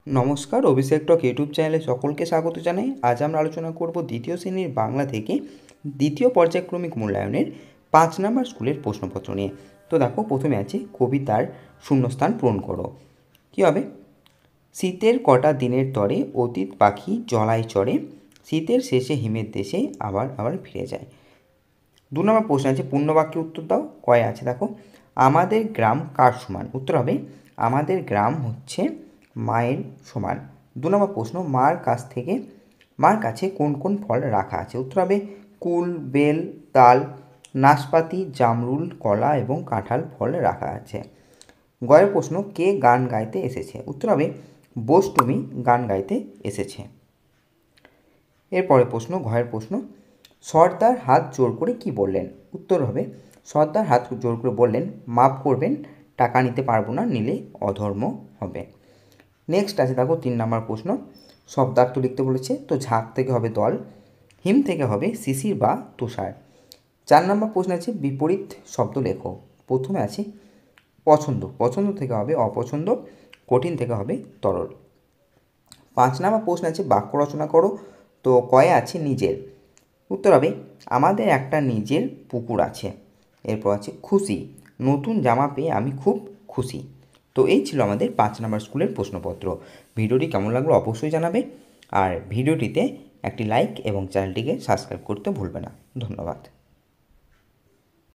নমস্কার, অভিষেক টক ইউটিউব চ্যানেলে সকলকে স্বাগত জানাই। আজ আমরা আলোচনা করব দ্বিতীয় শ্রেণীর বাংলা থেকে দ্বিতীয় পর্যায়ক্রমিক মূল্যায়নের 5 নম্বর স্কুলের প্রশ্নপত্র নিয়ে। তো দেখো, প্রথমে আছে কবিতার শূন্যস্থান পূরণ করো। কী হবে? শীতের কটা দিনের তরে অতীত পাখি জলায় চড়ে, শীতের শেষে হিমের দেশে আবার আবার ফিরে যায়। 2 নম্বর প্রশ্ন আছে পূর্ণবাক্যে উত্তর দাও। কয় আছে দেখো, আমাদের গ্রাম কার সমান? উত্তর হবে আমাদের গ্রাম হচ্ছে মায়ের সমান। 2 নম্বর প্রশ্ন, মার কাছে কোন কোন ফল রাখা আছে? উত্তর হবে কুল, বেল, তাল, নাশপাতি, জামরুল, কলা এবং কাঁঠাল ফল রাখা আছে। গয়ের প্রশ্ন, কে গান গাইতে এসেছে? উত্তর হবে বোস-টুমি গান গাইতে এসেছে। এরপরে প্রশ্ন, ঘয়ের প্রশ্ন, সর্দার হাত জোর করে কি বললেন? উত্তর হবে সর্দার হাত জোর করে বললেন, মাপ করবেন, টাকা নিতে পারবো না, নিলে অধর্ম হবে। নেক্সট আছে দেখো 3 নম্বর প্রশ্ন, শব্দার্থ লিখতে বলেছে। তো ঝাঁক থেকে হবে দল, হিম থেকে হবে শিশির বা তুষার। 4 নম্বর প্রশ্ন আছে বিপরীত শব্দ লেখো। প্রথমে আছে পছন্দ থেকে হবে অপছন্দ, কঠিন থেকে হবে তরল। 5 নম্বর প্রশ্ন আছে বাক্য রচনা করো। তো কয়ে আছে নিজের। উত্তর হবে আমাদের একটা নিজের পুকুর আছে। এরপর আছে খুশি, নতুন জামা পেয়ে আমি খুব খুশি। তো এই ছিল আমাদের 5 নম্বর স্কুলের প্রশ্নপত্র। ভিডিওটি কেমন লাগলো অবশ্যই জানাবে, আর ভিডিওটিতে একটি লাইক এবং চ্যানেলটিকে সাবস্ক্রাইব করতে ভুলবে না। ধন্যবাদ।